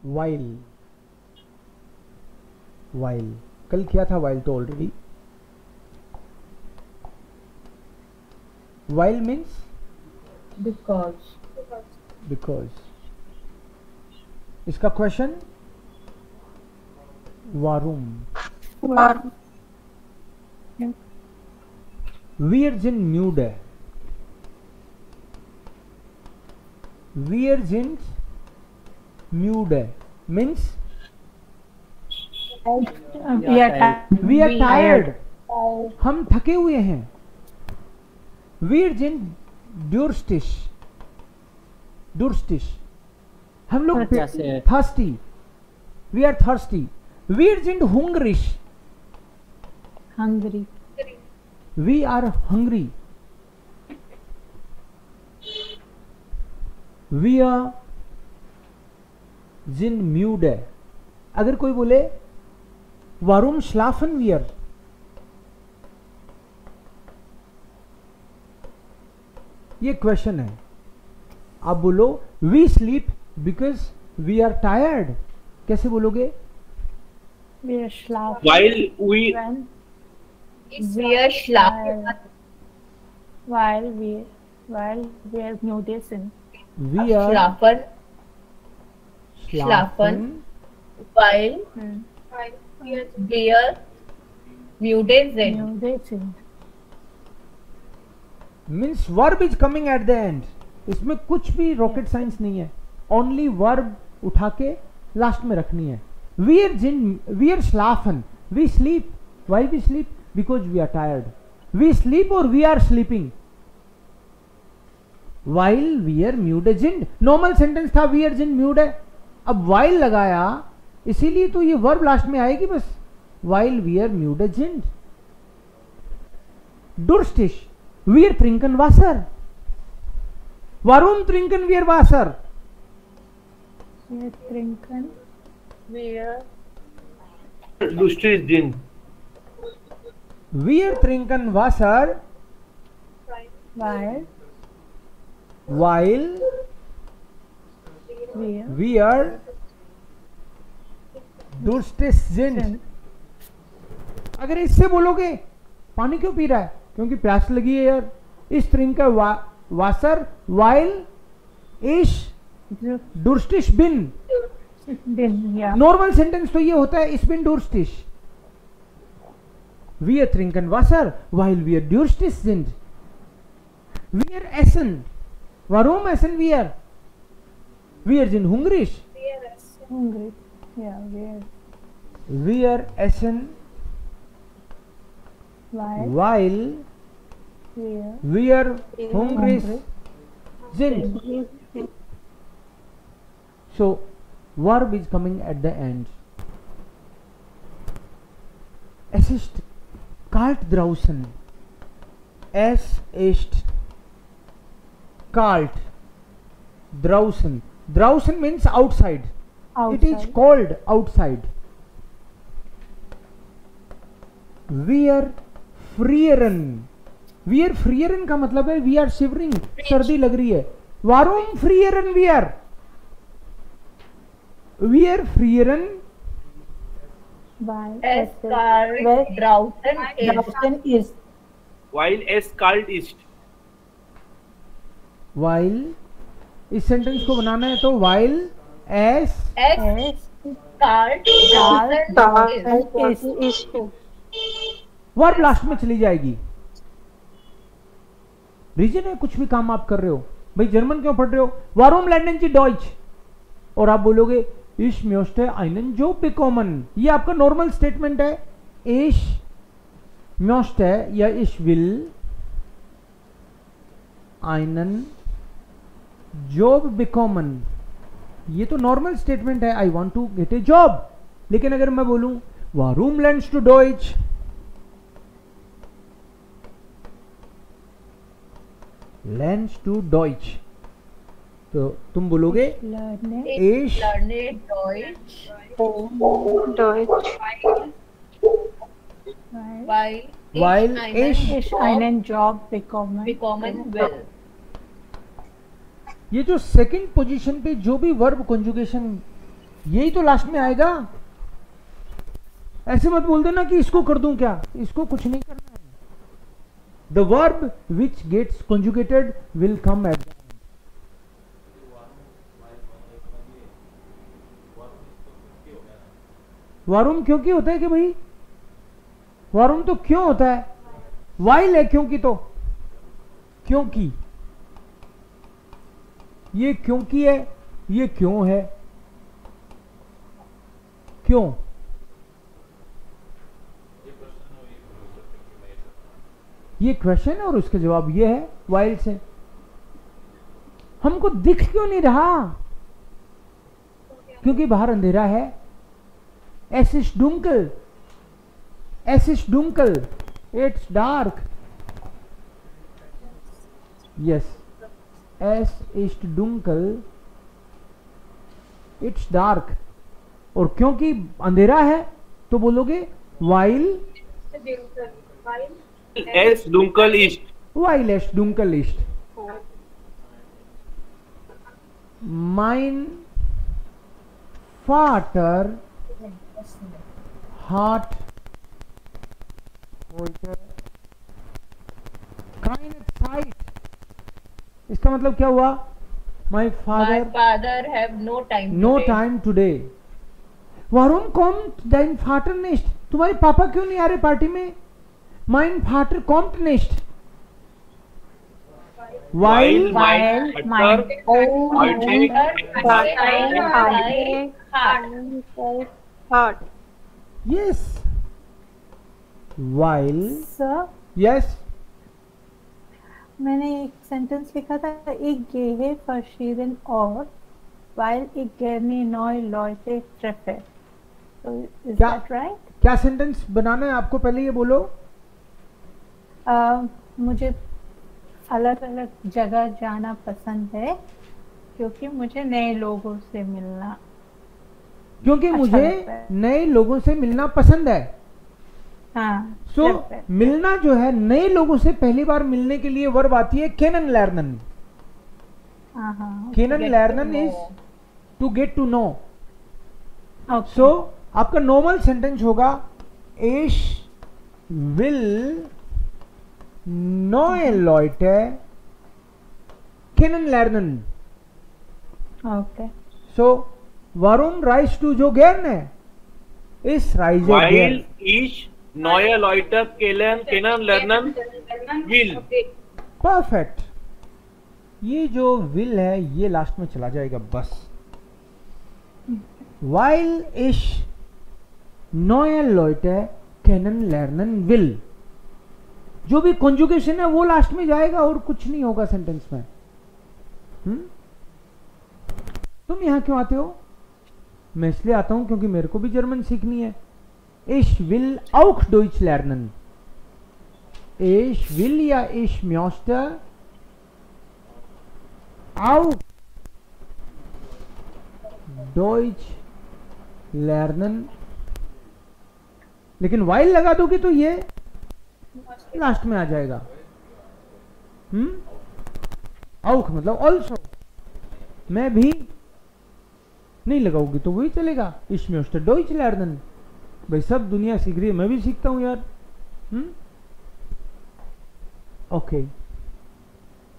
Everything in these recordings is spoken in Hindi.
वाइल, वाइल कल किया था वाइल तो ऑलरेडी. While means because. इसका क्वेश्चन वारूम. वीर म्यूड है. वीर म्यूड है मीन्स वी आर टायर्ड. हम थके हुए हैं. वीर ड्यूरस्टिश. ड्यूरस्टिश हम लोग थर्स्टी. We are thirsty. वीर हुंगरिश. हंगरी. We are hungry. वी आर म्यूड है. अगर कोई बोले वारूम श्लाफन वियर, ये क्वेश्चन है. आप बोलो we sleep because we are tired. कैसे बोलोगे? while we are schlafen. While we are mutation. We are schlafen while we are mutation. Means verb is coming at the and. इसमें कुछ भी रॉकेट साइंस नहीं है. ओनली वर्ब उठा के लास्ट में रखनी है. वी आर स्लाफन. We sleep. Why we sleep? Because we are tired. We sleep और वी आर स्लीपिंग. वाइल वी आर म्यूडेजिंड. नॉर्मल सेंटेंस था वी आर म्यूड है. अब वाइल लगाया इसीलिए तो ये वर्ब लास्ट में आएगी बस. वाइल वी आर म्यूडेजिंड. डुर्स्टिश. Wir trinken Wasser. Warum trinken wir Wasser? Wir trinken. lustig sind. Wir trinken Wasser. While wir durstig sind. अगर इससे बोलोगे पानी क्यों पी रहा है? क्योंकि प्यास लगी है यार. इस ट्रिंक का वासर वाइल इश डुर्स्टिश बिन. नॉर्मल सेंटेंस तो ये होता है इस बिन डुर्स्टिश. वी आर ट्रिंकन वासर वाइल वी आर डुर्स्टिश सिंड. वी आर एसन. वारूम एसन वी आर. वी आर जिन हुंगरिश. वी आर एसन while we are hungry. So verb is coming at the end. Es ist kalt draußen. Es ist kalt draußen. Draußen means outside. It is cold outside. We are फ्रीयरन. वी आर फ्रीयरन का मतलब है वी आर शिवरिंग. सर्दी लग रही है. वारूम फ्रीयरन वी आर. वी आर फ्रीयरन. While es kalt ist. While इस सेंटेंस को बनाना है तो while as वर्ब लास्ट में चली जाएगी. रीजन है कुछ भी काम आप कर रहे हो. भाई जर्मन क्यों पढ़ रहे हो? वारूम lernen Sie Deutsch. और आप बोलोगे Ich möchte einen Job bekommen. ये आपका नॉर्मल स्टेटमेंट है. Ich möchte या ich will einen Job bekommen. ये तो नॉर्मल स्टेटमेंट है. I want to get a job. लेकिन अगर मैं बोलूं Warum lernst du Deutsch? Lernst du Deutsch? तो तुम बोलोगे Ich lerne Deutsch. While ich einen Job bekommen will. ये जो सेकंड पोजीशन पे जो भी वर्ब कंजुगेशन यही तो लास्ट में आएगा। ऐसे मत बोल देना कि इसको कर दूं क्या, इसको कुछ नहीं करना है। The verb which gets conjugated will come at the end. वारुम क्योंकि होता है कि भाई, वारुम तो क्यों होता है, वाइल है क्योंकि, तो क्योंकि, ये क्योंकि है, ये क्यों है, क्यों, ये क्वेश्चन है और उसका जवाब ये है वाइल से। हमको दिख क्यों नहीं रहा, क्योंकि बाहर अंधेरा है। Es ist dunkel, es ist dunkel, it's dark, yes, es ist dunkel, it's dark। और क्योंकि अंधेरा है तो बोलोगे while es dunkel ist, while es dunkel ist, mein Vater hat heute keine Zeit। इसका मतलब क्या हुआ, My father have no time no today. time today। Warum kommt dein Vater nicht? तुम्हारे पापा क्यों नहीं आ रहे पार्टी में? Mein Vater kommt nicht while mein heart। yes, while sir yes, मैंने एक सेंटेंस लिखा था, एक gehe verschieden Ort, weil ich gerne neue Leute treffe। So is क्या? that right? क्या सेंटेंस बनाना है आपको, पहले ये बोलो। मुझे अलग अलग जगह जाना पसंद है क्योंकि मुझे नए लोगों से मिलना, क्योंकि अच्छा मुझे लगता है। नए लोगों से मिलना पसंद है। हाँ सो perfect। मिलना जो है, नए लोगों से पहली बार मिलने के लिए वर्ब आती है केनन लर्नन। हाँ हाँ केनन get लर्नन to is know। To get to know. Okay। So आपका नॉर्मल सेंटेंस होगा Ich will neue Leute kennenlernen। Okay। So warum reist du so gerne? Ich reise weil gerne। ich neue Leute kennenlernen will। Perfect. ये जो विल है ये लास्ट में चला जाएगा बस। Weil ich neue Leute kennenlernen will, जो भी कॉन्जुगेशन है वो लास्ट में जाएगा और कुछ नहीं होगा सेंटेंस में। तुम यहां क्यों आते हो? मैं इसलिए आता हूं क्योंकि मेरे को भी जर्मन सीखनी है। Ich will auch Deutsch lernen। Ich will या ich möchte auch Deutsch lernen। लेकिन while लगा दोगे तो ये लास्ट में आ जाएगा। auch मतलब also। मैं भी नहीं लगाओगी तो वही चलेगा। Ich möchte Deutsch lernen। भाई सब दुनिया सीख रही है, मैं भी सीखता हूं यार। ओके।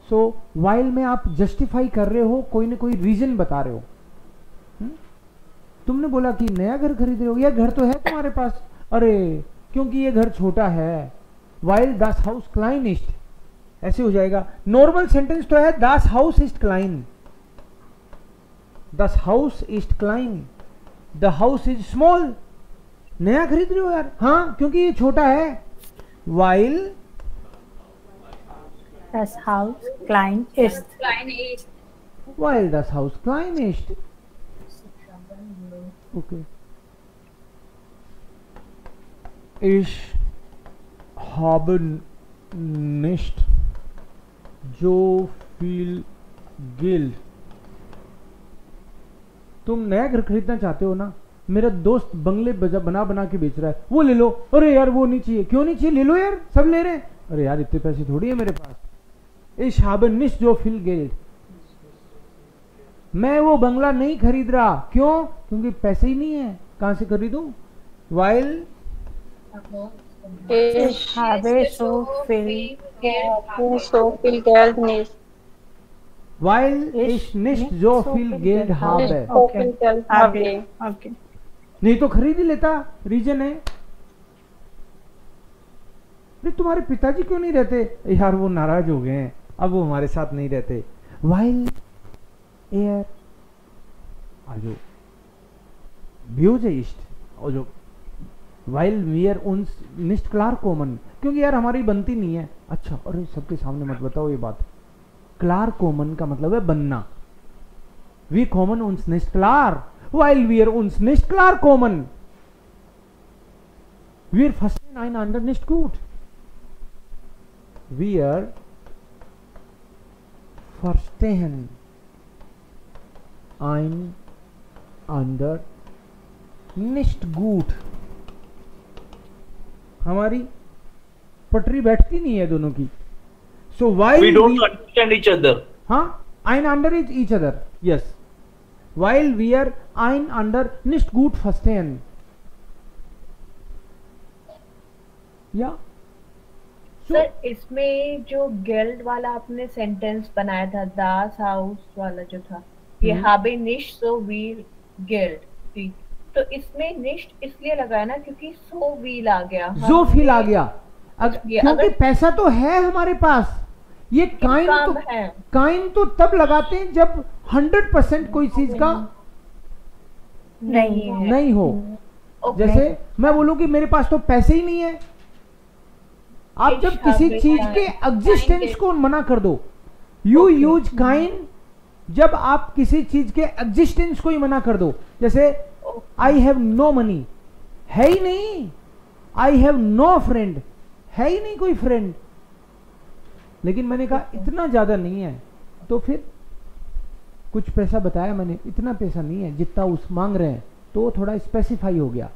सो while में आप जस्टिफाई कर रहे हो, कोई ना कोई रीजन बता रहे हो। तुमने बोला कि नया घर खरीद रहे हो, यह घर तो है तुम्हारे पास। अरे क्योंकि ये घर छोटा है। while das Haus klein ist, ऐसे हो जाएगा। नॉर्मल सेंटेंस तो है das Haus ist klein, das Haus ist klein, the house is small। नया खरीद रहे हो यार, हाँ क्योंकि ये छोटा है। while das Haus klein ist। while das Haus klein ist। Okay। Ich habe nicht so viel Geld। तुम नया घर खरीदना चाहते हो ना, मेरा दोस्त बंगले बना बना के बेच रहा है, वो ले लो। अरे यार वो नहीं चाहिए। क्यों नहीं चाहिए? ले लो यार, सब ले रहे हैं। अरे यार इतने पैसे थोड़ी है मेरे पास। Ich habe nicht so viel Geld। मैं वो बंगला नहीं खरीद रहा, क्यों? क्योंकि पैसे ही नहीं है, कहां से खरीदूं? While Ich habe so viel Geld nicht. While Ich इस निश्ट nicht जो so फील viel गेल्ड Geld हाब habe. है, So Okay. viel Geld habe habe ich. Okay. नहीं तो खरीद ही लेता, रीजन है। अरे तुम्हारे पिताजी क्यों नहीं रहते? यार वो नाराज हो गए हैं, अब वो हमारे साथ नहीं रहते। वाइल एयर आजो व्यूज है इष्ट और जो वाइल वीयर उन्स निष्ठ क्लार कोमन, क्योंकि यार हमारी बनती नहीं है। अच्छा, अरे सबके सामने मत बताओ ये बात। क्लार कोमन का मतलब है बनना। वी कॉमन उन्स निष्ठ क्लार वाइल वीयर उन्स निष्ठ क्लार कोमन वीयर फर्स्ट ein ander nicht gut. Wir verstehen ein ander nicht gut. हमारी पटरी बैठती नहीं है दोनों की। So while We don't understand each other. हाँ, einander is each other. Yes. While we are einander nicht gut verstehen. या सर इसमें जो गिल्ड वाला आपने सेंटेंस बनाया था, दास हाउस वाला जो था, ये हाबे निश सो वील गिल्ड, तो इसमें निश्ट इसलिए लगाया ना क्योंकि सो वील आ गया, जो फील आ गया। ये क्योंकि अगर- पैसा तो है हमारे पास, ये काइन काम तो है। काइन तो तब लगाते हैं जब 100% कोई चीज का नहीं है। नहीं हो। ओके। जैसे मैं बोलूं कि मेरे पास तो पैसे ही नहीं है, आप जब किसी चीज के एग्जिस्टेंस को मना कर दो, यू यूज काइन जब आप किसी चीज के एग्जिस्टेंस को ही मना कर दो। जैसे आई हैव नो मनी, है ही नहीं। आई हैव नो फ्रेंड, है ही नहीं कोई फ्रेंड। लेकिन मैंने कहा इतना ज्यादा नहीं है, तो फिर कुछ पैसा बताया मैंने, इतना पैसा नहीं है जितना उस मांग रहे हैं, तो थोड़ा स्पेसिफाई हो गया।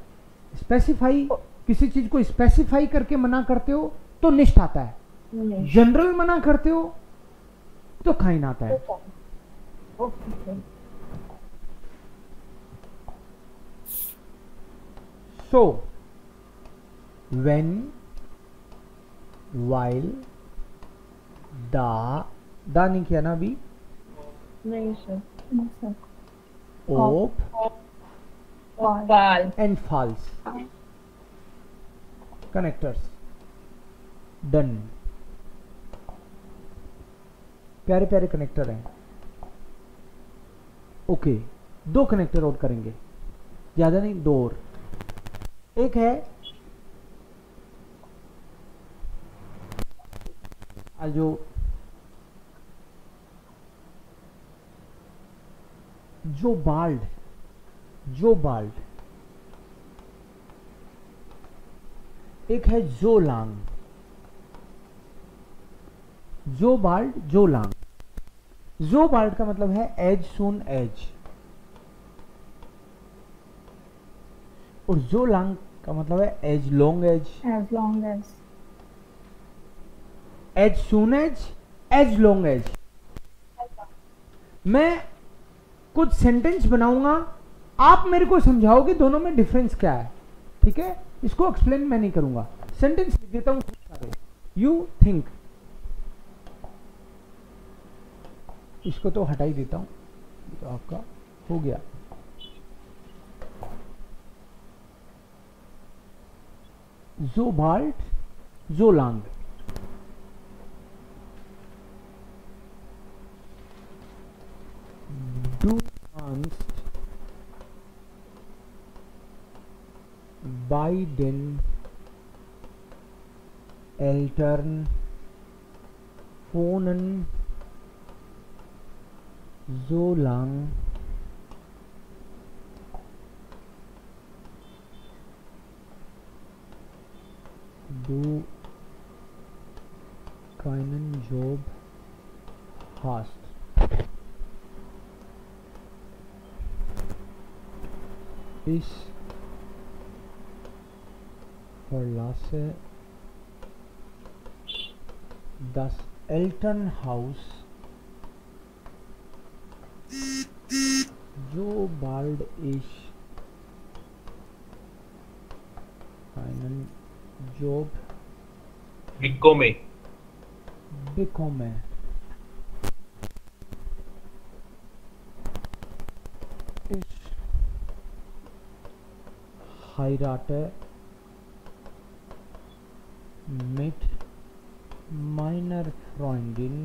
स्पेसिफाई, किसी चीज को स्पेसिफाई करके मना करते हो तो निष्ठ आता है, जनरल मना करते हो तो काइन आता है। Okay. So, when, while, da नहीं किया ना अभी, नहीं सर। op बाल। and false connectors done। प्यारे प्यारे कनेक्टर हैं। ओके, दो कनेक्टर और करेंगे, ज्यादा नहीं, दो और। एक है जो बाल्ड, एक है जो लांग। जो बाल्ड, जो लांग। जो बाल्ड का मतलब है एज सून एज, और जो लांग का मतलब है as long as. As long as. As soon as, as long as. मैं कुछ सेंटेंस बनाऊंगा, आप मेरे को समझाओगे दोनों में डिफरेंस क्या है, ठीक है? इसको एक्सप्लेन मैं नहीं करूंगा, सेंटेंस लिख देता हूं खूब सारे। यू थिंक, इसको तो हटा ही देता हूं, तो आपका हो गया। जो बाल्ट, जो लांग। Du kannst bei den Eltern wohnen, solange du keinen Job hast. Ich verlasse das Elternhaus जो बाल्ड इश einen Job bekomme, bekomme. Ich heirate mit meiner Freundin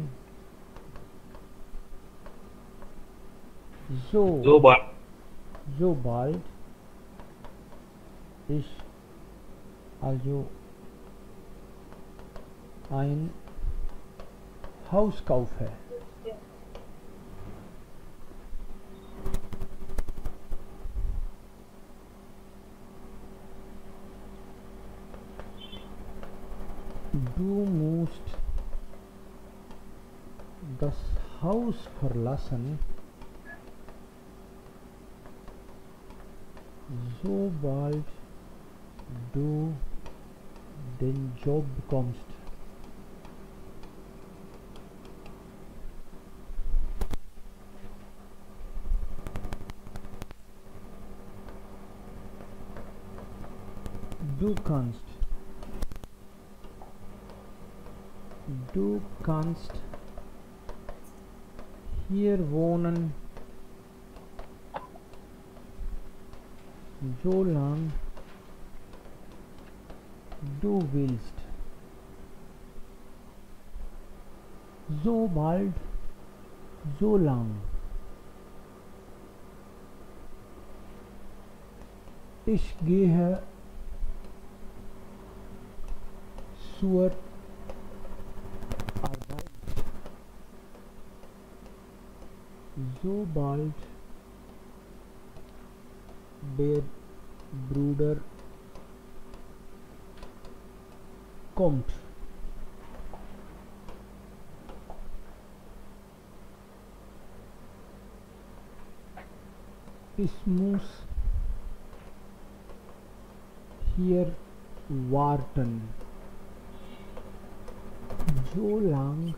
sobald ich also ein Haus kaufe. Du musst das Haus verlassen, sobald du den Job bekommst. Du kannst hier wohnen, solange du willst. Sobald, solang. Ich gehe zur Arbeit, sobald der Bruder kommt. Ich muss hier warten, solange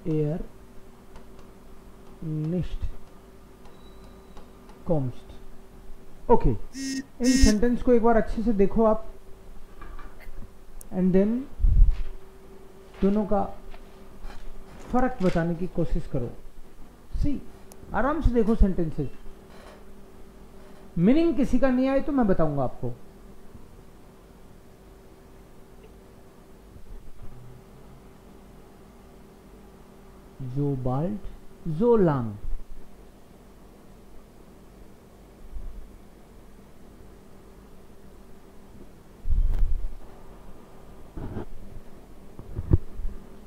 er nicht kommt. Okay, इन सेंटेंस को एक बार अच्छे से देखो आप, एंड देन दोनों का फर्क बताने की कोशिश करो. सी, आराम से देखो सेंटेंसेस. मीनिंग किसी का नहीं आए तो मैं बताऊंगा आपको. जो बाल्ड, जो लांग.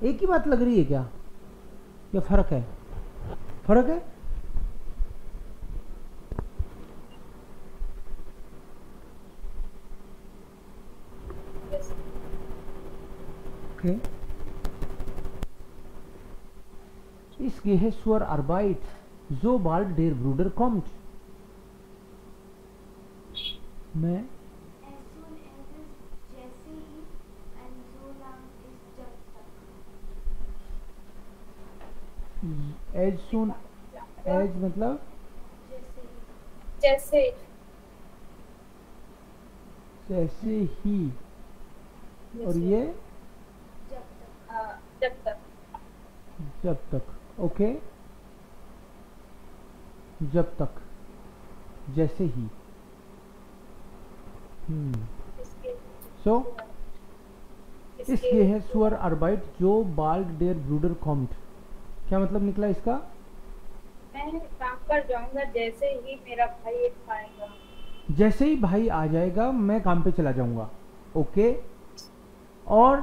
एक ही बात लग रही है क्या, या फर्क है? फर्क है. Okay. Ich gehe zur Arbeit, sobald der Bruder kommt. मैं as soon as मतलब जैसे जैसे ही, और ये जब तक. ओके, जब तक, जैसे ही. सो इसके है zur Arbeit, जो bald der Bruder kommt. क्या मतलब निकला इसका? मैं काम पर जाऊंगा जैसे ही मेरा भाई आएगा. जैसे ही भाई आ जाएगा मैं काम पे चला जाऊंगा. ओके. और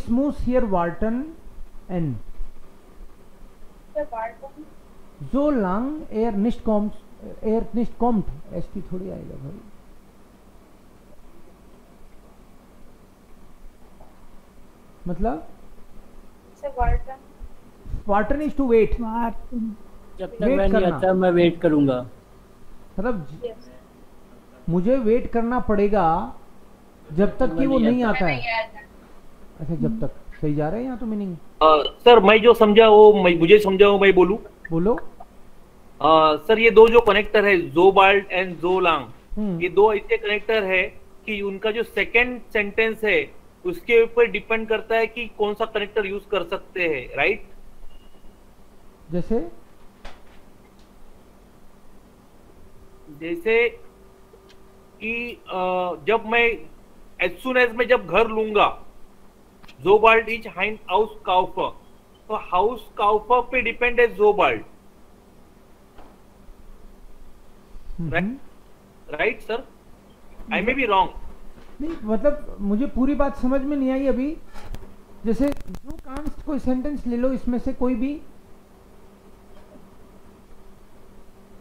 स्मूथ हियर वार्टन एन जो लंग एयर निस्ट कॉम्ट. एस टी थोड़ी आएगा भाई. मतलब वार्टन इज टू वेट. जब तक मैं नहीं आता मैं वेट करूंगा. मतलब मुझे वेट करना पड़ेगा जब तक कि वो नहीं आता है. अच्छा, जब तक. सही जा रहा है यहाँ तो मीनिंग. सर मैं जो समझा वो मुझे समझा वो मैं बोलूं. बोलो. सर ये दो जो कनेक्टर है जोबाल्ड एंड जोलांग, हम्म। ये दो ऐसे कनेक्टर है कि उनका जो सेकंड सेंटेंस है उसके ऊपर डिपेंड करता है कि कौन सा कनेक्टर यूज कर सकते हैं, राइट? जैसे जैसे कि जब मैं एज सुन एज मैं जब घर लूंगा, जोबाल्ड इज हाइन हाउस काउफर, तो हाउस काउफर पे डिपेंड है जोबाल्ड, right sir? I may be wrong. नहीं, मतलब मुझे पूरी बात समझ में नहीं आई अभी। जैसे जो कांस्ट कोई सेंटेंस ले लो, इसमें से कोई भी,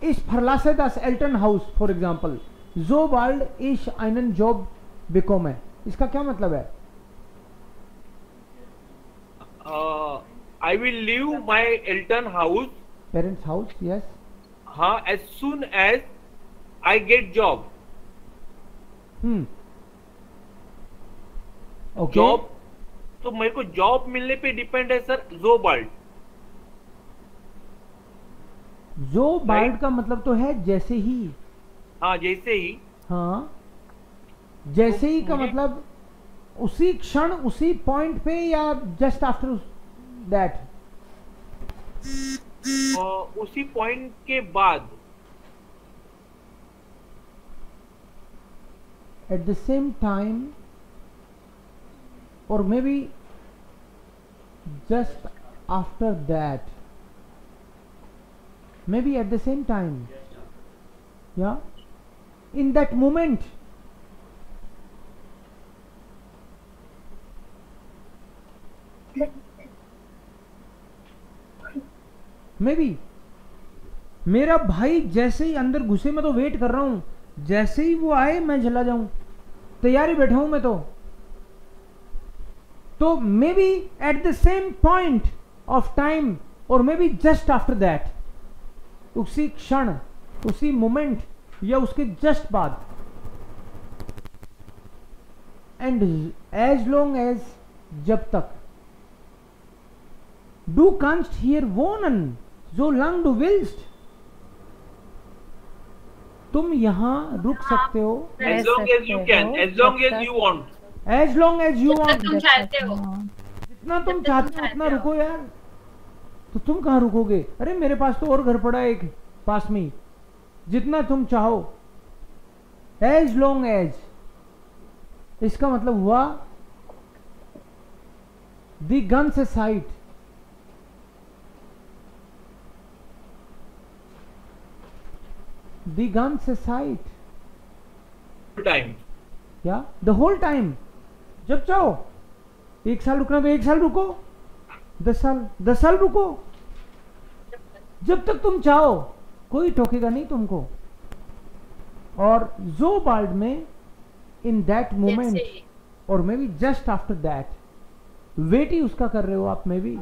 Ich verlasse das Elternhaus for example, जो बाल्ड इश einen जॉब bekomme, इसका क्या मतलब है? आई विल लीव माई एल्टन हाउस, पेरेंट्स हाउस, यस। हाँ, as soon as I get job. Okay. Job, तो मेरे को जॉब मिलने पे डिपेंड है सर जोबाल्ड। जो बाल्ड का मतलब तो है जैसे ही। हाँ, जैसे ही। हाँ, जैसे ही का मुझे- मतलब उसी क्षण, उसी पॉइंट पे, या जस्ट आफ्टर दैट? उसी पॉइंट के बाद, एट द सेम टाइम, और maybe just after that, maybe at the same time, yeah, in that moment. maybe मेरा भाई जैसे ही अंदर घुसे, मैं तो वेट कर रहा हूं, जैसे ही वो आए मैं चला जाऊं, तैयारी बैठा हूं मैं तो maybe at the same point of time, और maybe just after that, उसी क्षण, उसी मोमेंट, या उसके जस्ट बाद। एंड एज लॉन्ग एज, जब तक। डू कांस्ट हियर वोनन जो लंग डू विल्स्ट, तुम यहां रुक सकते हो as long as you can, as long as you want, as long as you want. तुम चाहते हो। जितना तुम चाहते हो उतना रुको यार। तो तुम कहां रुकोगे? अरे मेरे पास तो और घर पड़ा है एक पास में ही, जितना तुम चाहो। एज लॉन्ग एज, इसका मतलब हुआ दी गन्स साइट, दी गन्स साइट, टाइम, या द होल टाइम। जब चाहो 1 साल रुकना तो 1 साल रुको, 10 साल रुको, जब तक तुम चाहो, कोई टोकेगा नहीं तुमको। और जो बाल्ड में इन दैट मोमेंट, और maybe just after that, wait ही उसका कर रहे हो आप। मे बी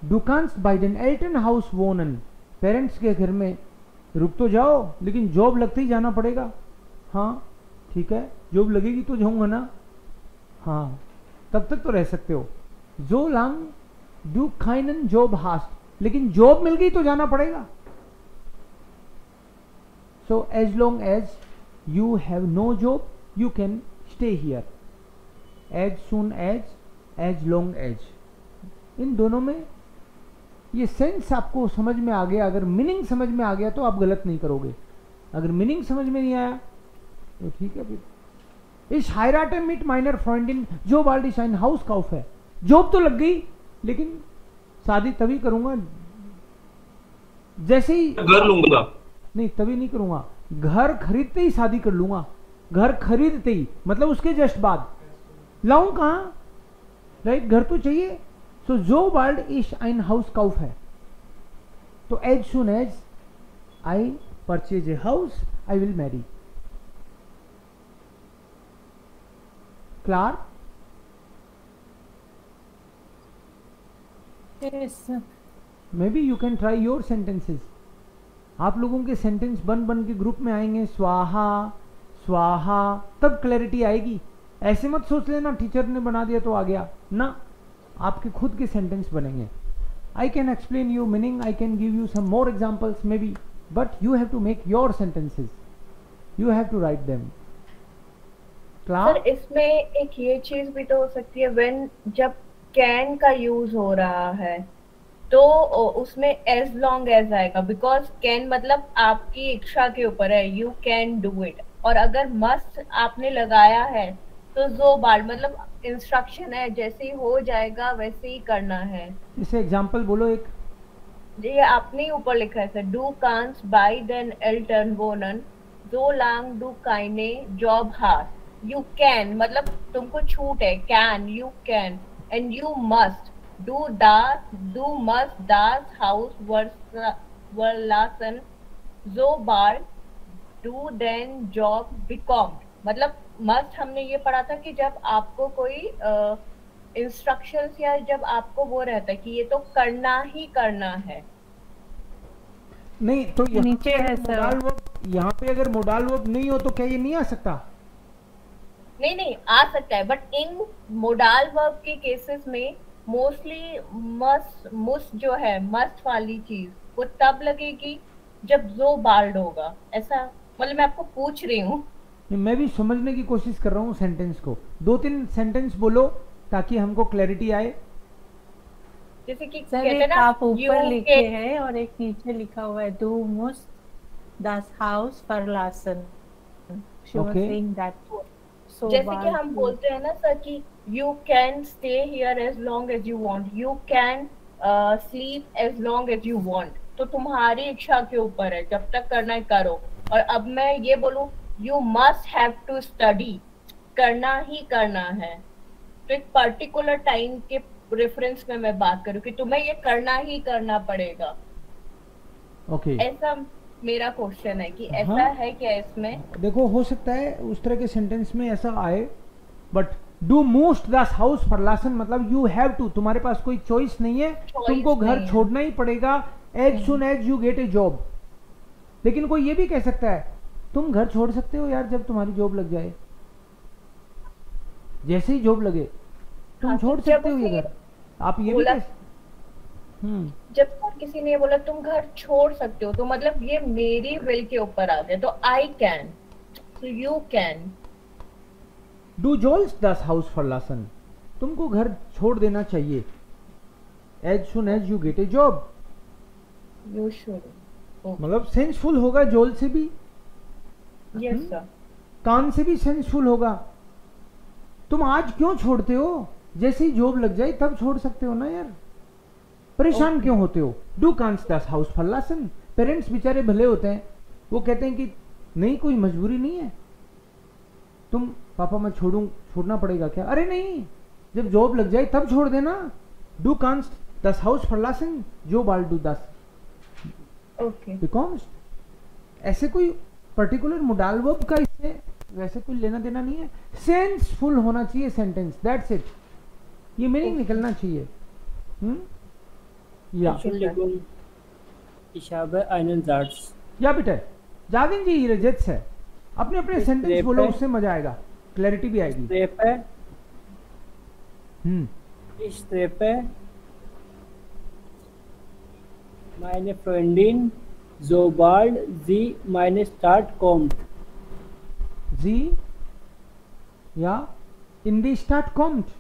डू कांस्ट बाय देन एल्टन हाउस वोनन, पेरेंट्स के घर में रुक तो जाओ, लेकिन जॉब लगते ही जाना पड़ेगा। हाँ ठीक है, जॉब लगेगी तो जाऊंगा ना, हाँ तब तक तो रह सकते हो। जो लंग डू खाइनन जॉब हास्ट, लेकिन जॉब मिल गई तो जाना पड़ेगा। So as long as you have no job you can stay here, as soon as, as long as, इन दोनों में ये सेंस आपको समझ में आ गया। अगर मीनिंग समझ में आ गया तो आप गलत नहीं करोगे, अगर मीनिंग समझ में नहीं आया तो ठीक है। फिर इस हायराटे मिट माइनर फ्रेंडिन जो बाल्डी शाइन हाउस काउफ है, जॉब तो लग गई, लेकिन शादी तभी करूंगा जैसे ही घर लूंगा। नहीं, तभी नहीं करूंगा, घर खरीदते ही शादी कर लूंगा। घर खरीदते ही मतलब उसके जस्ट बाद। लाऊं कहां? राइट, घर तो चाहिए। सो जो बाल्ड इश ein हाउस काउफ है, तो as soon as I purchase a house I will marry. क्लार? Yes. Maybe you can try your sentences. आप लोगों के सेंटेंस बन बन के ग्रुप में आएंगे, स्वाहा स्वाहा, तब क्लैरिटी आएगी। ऐसे मत सोच लेना टीचर ने बना दिया तो आ गया ना, आपके खुद के सेंटेंस बनेंगे। I can explain you meaning, I can give you some more examples maybe, but you have to make your sentences. You have to write them. Sir इसमें एक ये चीज भी तो हो सकती है, व्हेन जब कैन का यूज हो रहा है तो उसमें एज लॉन्ग एज आएगा, बिकॉज कैन मतलब आपकी इच्छा के ऊपर है, यू कैन डू इट। और अगर मस्ट आपने लगाया है तो जो बाल मतलब इंस्ट्रक्शन है, जैसे ही हो जाएगा वैसे ही करना है। इसे एग्जांपल बोलो एक। ये आपने ही ऊपर लिखा है सर, डू कांस बाय देन एल्टन वोनन जो लांग डू काइने जॉब हार। यू कैन मतलब तुमको छूट है, can you can, and you must डू मस्ट दास हाउस वर्लासन जो बार डू देन जॉब बिकॉम। मतलब मस्ट हमने ये पढ़ा था कि जब आपको कोई इंस्ट्रक्शंस या जब आपको वो रहता है कि ये तो करना ही करना है। नहीं तो नीचे है सर, यहाँ पे अगर मोडाल वर्ब नहीं हो तो क्या ये नहीं आ सकता? नहीं आ सकता है, बट इन मोडाल वर्ब के केसेस में मोस्टली मस्ट जो है, मस्ट वाली चीज वो तब लगेगी जब जो बाल्ड होगा। ऐसा मतलब मैं आपको पूछ रही हूँ, मैं भी समझने की कोशिश कर रहा हूँ सेंटेंस को। 2-3 सेंटेंस बोलो ताकि हमको क्लैरिटी आए। जैसे कि सर कहते एक ना आप ऊपर लिखे हैं और एक नीचे लिखा हुआ है do मुस्ट das Haus verlassen. She was Okay. saying that. So जैसे कि हम बोलते हैं ना सर कि you can stay here as long as you want, you can sleep as long as you want। तो तुम्हारी इच्छा के ऊपर है, जब तक करना है करो। और अब मैं ये बोलूं you must have to study, करना ही करना है, तो एक पर्टिकुलर टाइम के रेफरेंस में मैं बात करूं कि तुम्हें ये करना ही करना पड़ेगा। ओके ऐसा मेरा क्वेश्चन है कि ऐसा हाँ, है क्या इसमें? देखो हो सकता है उस तरह के सेंटेंस में ऐसा आए, बट डू मोस्ट दास हाउस फॉरलासन मतलब यू हैव टू, तुम्हारे पास कोई चॉइस नहीं है, तुमको घर छोड़ना ही पड़ेगा as soon as you get a job. लेकिन कोई ये भी कह सकता है तुम घर छोड़ सकते हो यार जब तुम्हारी जॉब लग जाए, जैसे ही जॉब लगे तुम छोड़ सकते हो ये घर। आप ये भी जब किसी ने बोला तुम घर छोड़ सकते हो तो मतलब ये मेरी विल के ऊपर आ गया, तो आई कैन, तो यू कैन। डू जोल्स दस हाउस फॉरलासन, तुमको घर छोड़ देना चाहिए as soon as you get a job. You should मतलब सेंसफुल होगा जोल से भी, यस सर, कान से भी सेंसफुल होगा। तुम आज क्यों छोड़ते हो, जैसे ही जॉब लग जाए तब छोड़ सकते हो ना यार, परेशान क्यों होते हो। डू कांस दस हाउस फॉरलासन, पेरेंट्स बेचारे भले होते हैं, वो कहते हैं कि नहीं कोई मजबूरी नहीं है, तुम पापा मैं छोड़ना पड़ेगा क्या, अरे नहीं जब जॉब लग जाए तब छोड़ देना। डू कांस दस हाउस फॉरलासन जो बाल डू दस ओके बिकॉम्स। ऐसे कोई पर्टिकुलर मोडाल वर्ब का इससे वैसे कोई लेना देना नहीं है, सेंसफुल होना चाहिए सेंटेंस, दैट्स इट, ये मीनिंग निकलना चाहिए। या Ich habe einen Satz. या बेटा जाविन जी रजत से अपने अपने सेंटेंस बोलो, उससे मजा आएगा, क्लैरिटी भी आएगी। Ich treffe meine Freundin sobald sie meine Stadt kommt. Sie या in die Stadt kommt,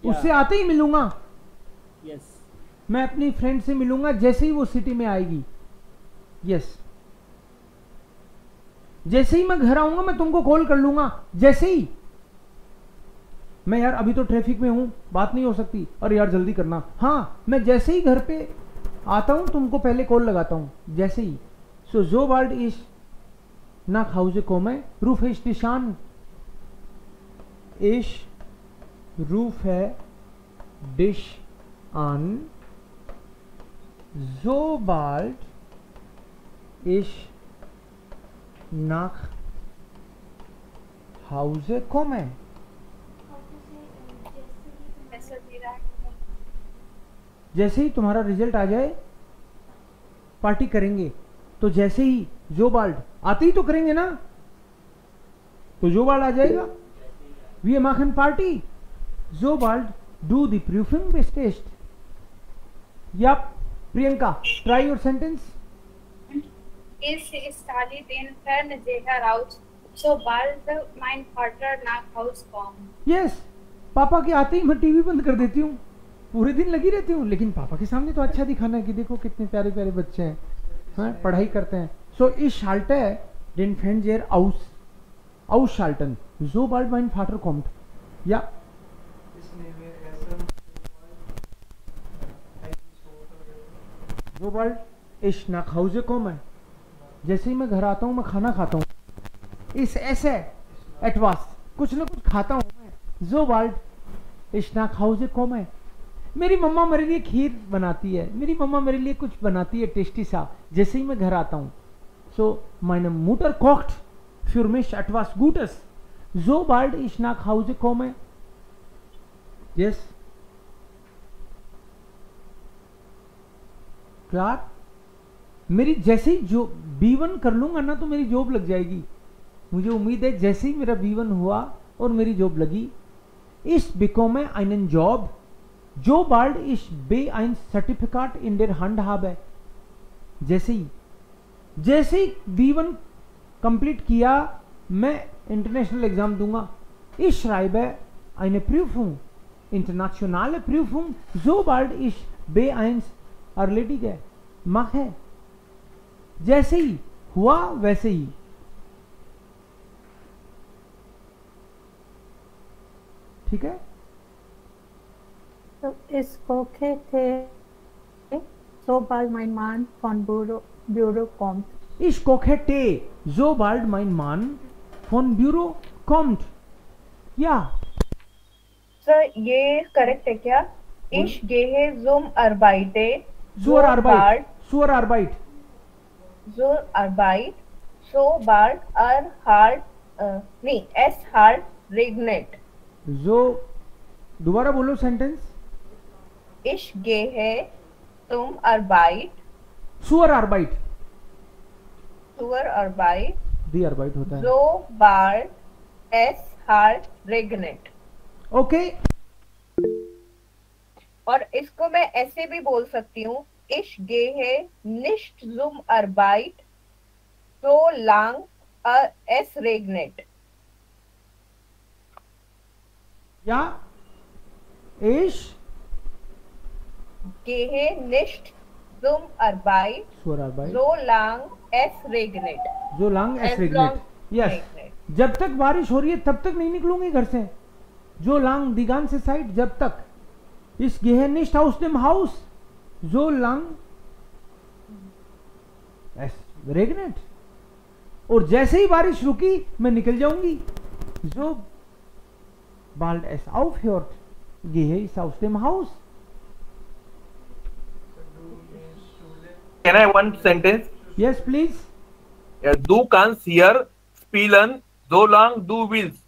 उससे आते ही मिलूंगा। Yes. मैं अपनी फ्रेंड से मिलूंगा जैसे ही वो सिटी में आएगी। यस जैसे ही मैं घर आऊंगा मैं तुमको कॉल कर लूंगा, जैसे ही मैं यार अभी तो ट्रैफिक में हूं बात नहीं हो सकती, और यार जल्दी करना, हाँ मैं जैसे ही घर पे आता हूं तुमको पहले कॉल लगाता हूं, जैसे ही। सो जो word is nach Hause komme, rufe ich dich an. Ich rufe dich an, sobald ich nach Hause komme. जैसे ही तुम्हारा रिजल्ट आ जाए पार्टी करेंगे, तो जैसे ही जो बाल्ड आते ही तो करेंगे ना, तो जो बाल्ड आ जाएगा वी माखन पार्टी, जो बाल्ड डू द प्रूफिंग बेस्ट टेस्ट। या Priyanka, try your sentence. Ich stelle den Fernseher aus, sobald mein Vater nach Haus kommt. Yes, पापा के आते ही मैं टीवी बंद कर देती हूँ, पूरे दिन लगी रहती हूँ, लेकिन पापा के सामने तो अच्छा दिखाना है कि देखो कितने प्यारे प्यारे बच्चे हैं, हाँ, पढ़ाई करते हैं. सो ich schalte den Fernseher ausschalten, sobald mein Vater kommt. Ja. Sobald ich nach Hause komme, जैसे ही मैं घर आता हूँ मैं खाना खाता हूँ. इस ऐसे एटवास कुछ ना कुछ खाता हूँ मैं. Sobald ich nach Hause komme, मेरी मम्मा मेरे लिए खीर बनाती है, मेरी मम्मा मेरे लिए कुछ बनाती है टेस्टी सा, जैसे ही मैं घर आता हूँ. So meine Mutter kocht für mich etwas Gutes, sobald ich nach Hause komme. Yes. क्लार, मेरी जैसे ही जो B1 कर लूंगा ना तो मेरी जॉब लग जाएगी. मुझे उम्मीद है जैसे ही मेरा B1 हुआ और मेरी जॉब लगी. Ich bekomme einen Job, sobald ich B1 Zertifikat in der Hand habe. जैसे ही B1 कंप्लीट किया मैं इंटरनेशनल एग्जाम दूंगा. Ich schreibe eine Prüfung, internationale Prüfung, sobald ich B1 erledige mache. जैसे ही हुआ वैसे ही. ठीक है. तो इसको कहते sobald mein Mann von Büro kommt. Ich koche Tee, sobald mein Mann von Büro kommt. Ja. Sir ये करेक्ट है क्या? Ich gehe zum Arbeite. Zur Arbeit. Zur Arbeit. Zur Arbeit. Sobald नहीं es halt regnet. जो दोबारा बोलो sentence. Ich gehe zum Arbeit. Zur Arbeit. Zur Arbeit. Die Arbeit होता है. Sobald es halt regnet. Okay. और इसको मैं ऐसे भी बोल सकती हूँ. Ich gehe nicht zum Arbeit, solange es regnet. Ja. Ich gehe nicht zum Arbeit, zur Arbeit, solange es regnet. Solange es regnet. Yes. जब तक बारिश हो रही है तब तक नहीं निकलूंगी घर से. जो लांग दी ganze Zeit, जब तक. Ich gehe nicht aus dem Haus, solange es regnet. और जैसे ही बारिश रुकी मैं निकल जाऊंगी. Sobald es aufhört, gehe ich aus dem Haus. Can I have one sentence? Yes, please. Du kannst hier spielen, solange du willst.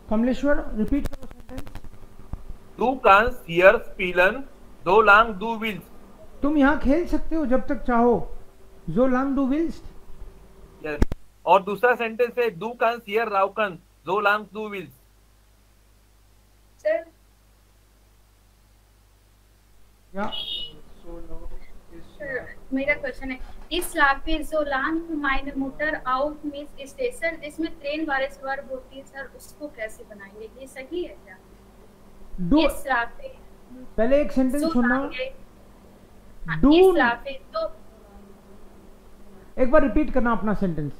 Kamleshwar, repeat करो sentence. Du kannst hier spielen, solange du willst. तुम यहाँ खेल सकते हो जब तक चाहो. Solange du willst. Yes. और दूसरा सेंटेंस है du kannst hier rauchen, solange du willst. Sir, या sir, मेरा क्वेश्चन है, इस लाफे solange meine Mutter auf mich station, इसमें ट्रेन वारिस वर्ब होती है सर, उसको कैसे बनाएंगे? ये सही है क्या? डू. इस लाफे पहले एक सेंटेंस सुनना. डू. Do. इस लाफे तो एक बार रिपीट करना अपना सेंटेंस.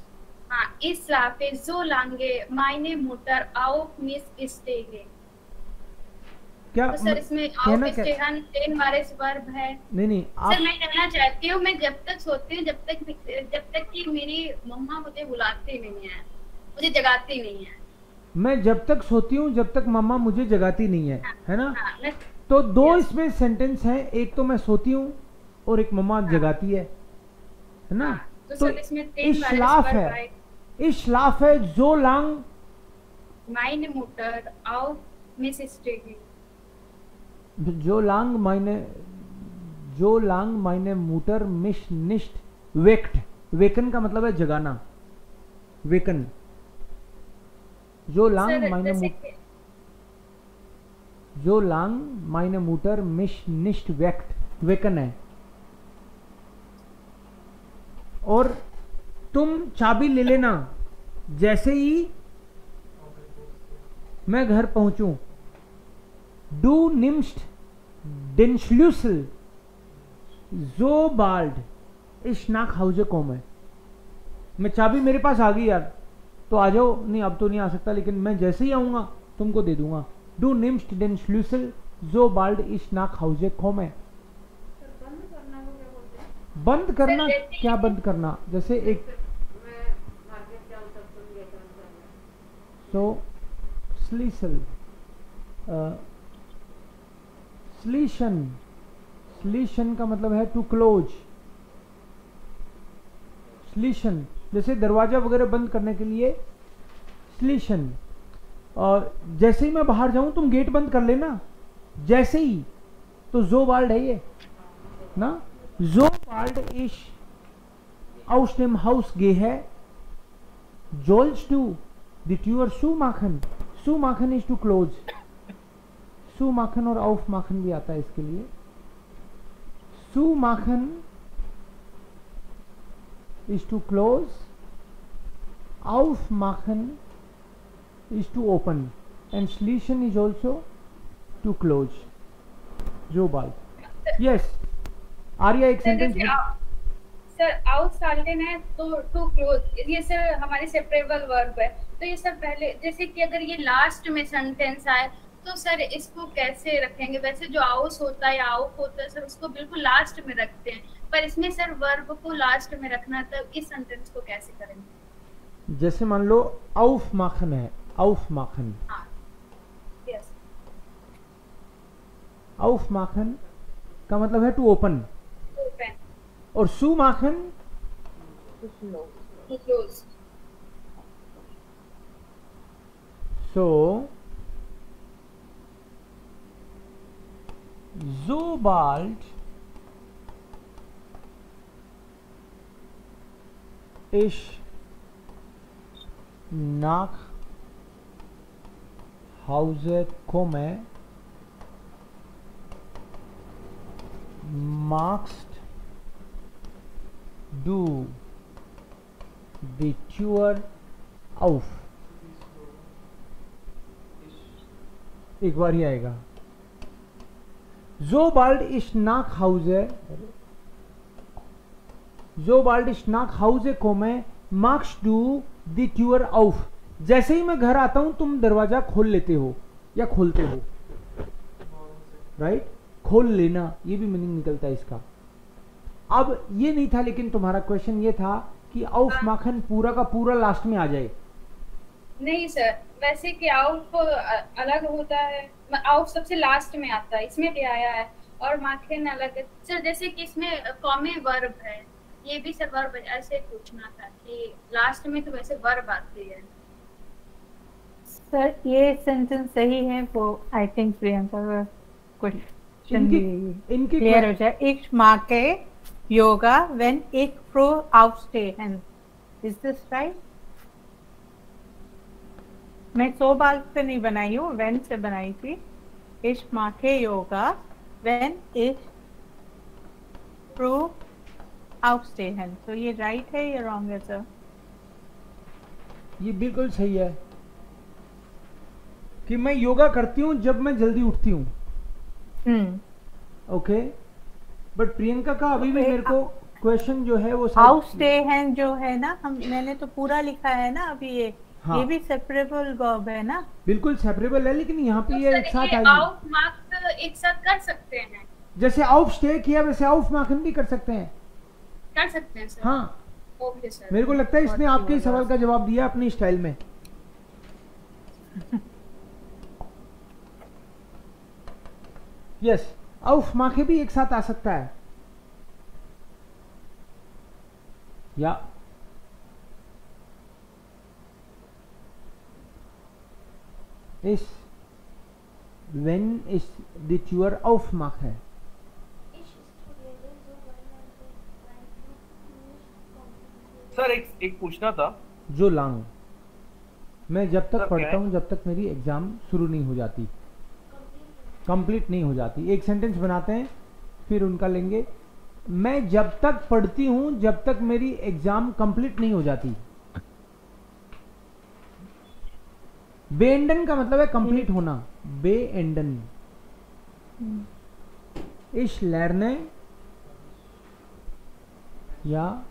हाँ, इस लाफे solange meine Mutter auf mich stehe. क्या तो सर इसमें कहना ऑफ क्या? स्टेहन टेन वारिस वर्ब है. नहीं सर आप मैं कहना चाहती हूँ, मैं जब तक सोती हूँ जब तक कि मेरी मम्मा मुझे बुलाती नहीं है, मुझे जगाती नहीं है. मैं जब तक सोती हूँ जब तक मम्मा मुझे जगाती नहीं है, है ना. हाँ, मैं तो दो Yes. इसमें सेंटेंस हैं. एक तो मैं सोती हूँ और एक मम्मा जगाती है ना. तो तो सर इसमें ट्रेन इश्लाफ वाले है, इश्लाफ है, जो लांग meine Mutter auf Miss Stegi. जो लांग मायने मुटर मिश निष्ठ वेक्ट, वेकन का मतलब है जगाना, वेकन, जो लांग मायने जो लांग मायने मुटर मिश निष्ठ वेक्ट, वेकन है। और तुम चाबी ले लेना जैसे ही मैं घर पहुंचूं। डू निम्स्ट den Schlüssel sobald ich nach Hause komme। मैं चाबी मेरे पास आ गई यार, तो आ जाओ, नहीं अब तो नहीं आ सकता, लेकिन मैं जैसे ही आऊंगा तुमको दे दूंगा। डू निम्स्ट den Schlüssel sobald ich nach Hause komme। बंद करना, क्या बंद करना? जैसे एक स्लीसल, स्लीशन का मतलब है टू क्लोज। स्लीशन जैसे दरवाजा वगैरह बंद करने के लिए स्लीशन। और जैसे ही मैं बाहर जाऊं तुम गेट बंद कर लेना, जैसे ही। तो जो बाल्ड है ये ना, जो बाल्ड इश aus dem Haus gehe sollst du die Tür zumachen। zumachen is to close, zumachen और aufmachen भी आता है इसके लिए। zumachen is to close, aufmachen is to open and schließen is also to close। जो बाल, yes आर्या एक सेंटेंस। सर आउटसाल्टेन है तो टू क्लोज, ये सर हमारे सेपरेबल वर्ब है। तो ये सर पहले, जैसे कि अगर ये लास्ट में सेंटेंस आए तो सर इसको कैसे रखेंगे? वैसे जो आउस होता है या आउफ होता है सर उसको बिल्कुल लास्ट में रखते हैं, पर इसमें सर वर्ब को लास्ट में रखना, तब इस सेंटेंस को कैसे करेंगे? जैसे मान लो आउफ माखन है, आउफ माखन, यस, आउफ माखन का मतलब है टू ओपन, और सू माखन to close. So sobald ich nach Hause komme magst du die Tür auf। एक बार ही आएगा। sobald ich nach Hause, sobald ich nach Hause komme machst du die Tür auf। जैसे ही मैं घर आता हूं तुम दरवाजा खोल लेते हो या खोलते हो, राइट? खोल लेना, ये भी मीनिंग निकलता है इसका। अब ये नहीं था, लेकिन तुम्हारा क्वेश्चन ये था कि आउफ माखन पूरा का पूरा लास्ट में आ जाए। नहीं सर, वैसे कि आउफ अलग होता है, आउफ सबसे लास्ट में आता है, इसमें भी आया है, और माखन अलग है सर। जैसे कि इसमें कॉमे वर्ब है, ये भी सर वर्ब, ऐसे पूछना था कि लास्ट में तो वैसे वर्ब आती है। सर ये सेंटेंस सही है, वो आई थिंक प्रियंका का क्वेश्चन इनकी क्लियर हो जाए। Ich mache yoga when ich früh aufstehe। Is this right? मैं सो बाल से नहीं बनाई हूँ, when से बनाई थी। Ich mache yoga when ich früh aufstehe। तो ये राइट है या रॉन्ग है सर? ये बिल्कुल सही है कि मैं योगा करती हूँ जब मैं जल्दी उठती हूँ। ओके, बट प्रियंका का अभी भी मेरे को क्वेश्चन जो है वो aufstehen जो है ना, मैंने तो पूरा लिखा है ना अभी ये। हाँ। ये भी सेपरेबल वर्ब है ना? बिल्कुल सेपरेबल है, लेकिन यहाँ पे तो ये एक साथ आएगी। आउफ मार्क एक साथ कर सकते हैं, जैसे आउफ स्टे किया वैसे आउफ माखन भी कर सकते हैं सर। हाँ, ओके सर। मेरे को लगता है इसने आपके सवाल का जवाब दिया अपनी स्टाइल में। यस, आउफ माखे भी एक साथ आ सकता है। या इस wenn ist die Tür aufmache. Sir एक पूछना था। जो लांग मैं जब तक सर, पढ़ता हूँ जब तक मेरी एग्जाम शुरू नहीं हो जाती, कंप्लीट नहीं हो जाती। एक सेंटेंस बनाते हैं फिर उनका लेंगे। मैं जब तक पढ़ती हूँ जब तक मेरी एग्जाम कंप्लीट नहीं हो जाती। बेएंडन का मतलब है कंप्लीट होना। बेएंडन। इश लर्ने या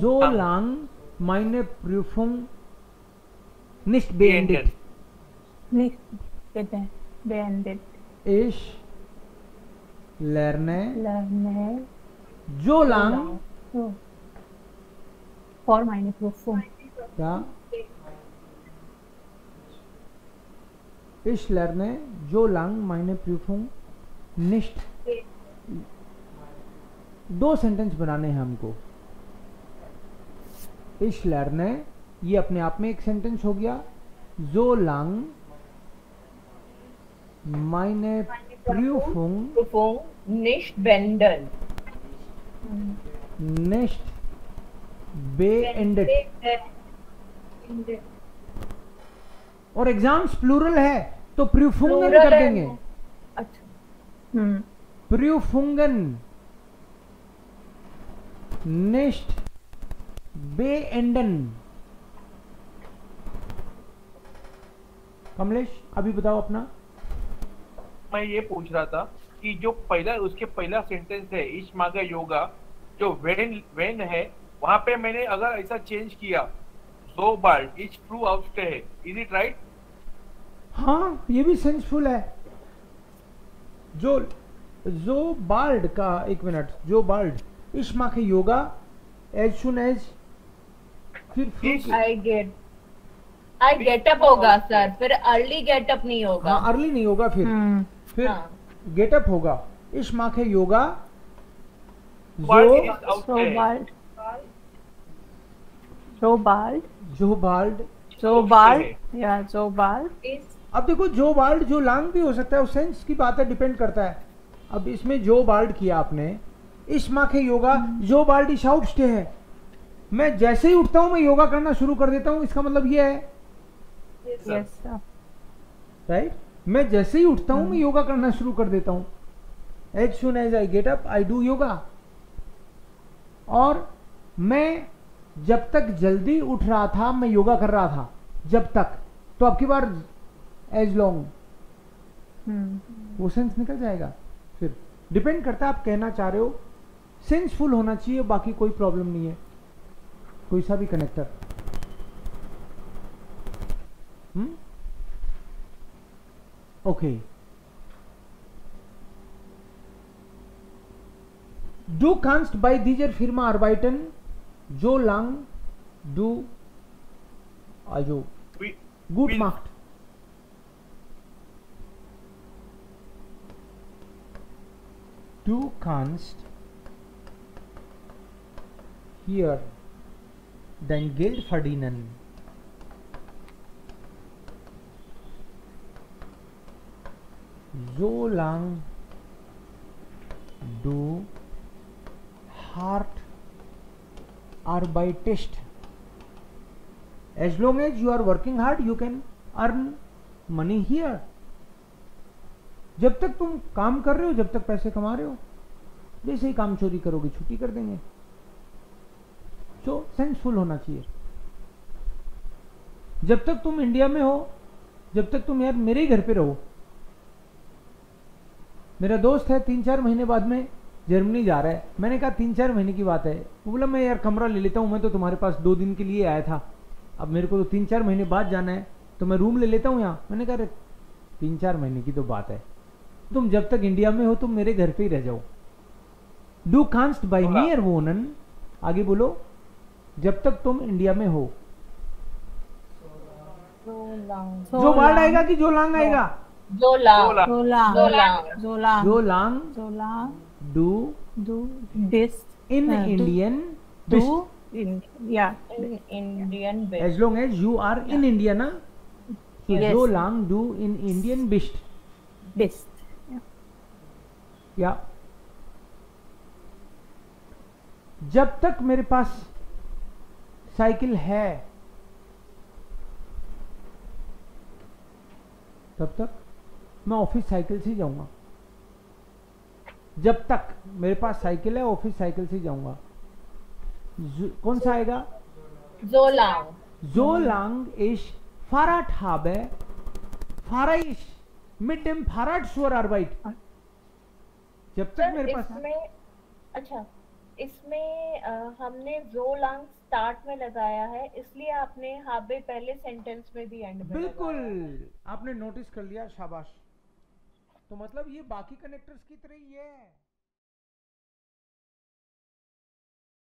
so lang meine Prüfung nicht beendet. Nicht beendet. Ich lerne Lerne so lang so. For meine Prüfung. ja ich lerne so lang meine Prüfung nicht. दो सेंटेंस बनाने हैं हमको। Ich lerne ये अपने आप में एक सेंटेंस हो गया। so lang meine Prüfung nicht beenden. nicht beendet। और एग्जाम्स प्लूरल है तो प्रूफुंगन कर देंगे। अच्छा। प्रूफुंगन nicht beenden। कमलेश अभी बताओ अपना। मैं ये पूछ रहा था कि जो पहला उसके पहला सेंटेंस है इश मागा योगा, जो वेन है वहां पे मैंने अगर ऐसा चेंज किया सो बाल्ड इज ट्रू आउटस्टे है, इज इट राइट? हाँ ये भी सेंसफुल है। जो बाल्ड का एक मिनट, जो बाल्ड इश माँ के योगा एज सुन एज फिर आई गेटअप होगा सर, फिर अर्ली गेटअप नहीं होगा। हाँ अर्ली नहीं होगा, फिर हाँ। गेटअप होगा। इश माँ के योगा अब देखो जो बाल्ड जो लांग भी हो सकता है, उस सेंस की बात है, डिपेंड करता है। अब इसमें जो बाल्ड किया आपने, इस माँ के योगा जो बाल्ड इस आउटस्टे है। मैं जैसे ही उठता हूं मैं योगा करना शुरू कर देता हूं, इसका मतलब ये है राइट। मैं जैसे ही उठता हूं मैं योगा करना शुरू कर देता हूं। As soon as I get up I do yoga. और मैं जब तक जल्दी उठ रहा था मैं योगा कर रहा था, जब तक। तो आपकी बार एज लॉन्ग वो सेंस निकल जाएगा। फिर डिपेंड करता है आप कहना चाह रहे हो, सेंसफुल होना चाहिए, बाकी कोई प्रॉब्लम नहीं है, कोई सा भी connector. Okay. Du kannst bei dieser Firma arbeiten, so lang du also gut macht. Du kannst hier dein Geld verdienen. So lang du hard arbeitest. As long as you are working hard, you can earn money here. जब तक तुम काम कर रहे हो, जब तक पैसे कमा रहे हो, जैसे ही काम चोरी करोगे छुट्टी कर देंगे। तो सेंसफुल होना चाहिए। जब तक तुम इंडिया में हो, जब तक तुम यार मेरे ही घर पे रहो। मेरा दोस्त है 3-4 महीने बाद में जर्मनी जा रहा है। मैंने कहा 3-4 महीने की बात है। वो बोला मैं यार कमरा ले लेता हूँ, मैं तो तुम्हारे पास 2 दिन के लिए आया था, अब मेरे को तो 3-4 महीने बाद जाना है, तो मैं रूम ले लेता हूँ यहाँ। मैंने कहा 3-4 महीने की तो बात है, तुम जब तक इंडिया में हो तुम मेरे घर पे ही रह जाओ। डू कांस्ट बाई मियर वोनन, आगे बोलो, जब तक तुम इंडिया में हो। जो बाढ़ आएगा कि जो लांग आएगा? जो लांग do this in Indian yeah. in Indian bit. As long as you are in India, na? So Yes. so lang du in Indian bist. Best. या जब तक मेरे पास साइकिल है तब तक मैं ऑफिस साइकिल से जाऊंगा। जब तक मेरे पास साइकिल है ऑफिस साइकिल से जाऊंगा। कौन सा आएगा? So long. So lang ich Fahrrad habe, fahre ich mit dem Fahrrad zur Arbeit। जब तक मेरे पास इसमें अच्छा इसमें हमने जो लॉन्ग स्टार्ट में लगाया है इसलिए आपने हाबे पहले सेंटेंस में भी एंड में बिल्कुल लगाया है। आपने नोटिस कर लिया, शाबाश। तो मतलब ये बाकी कनेक्टर्स की तरह ही है।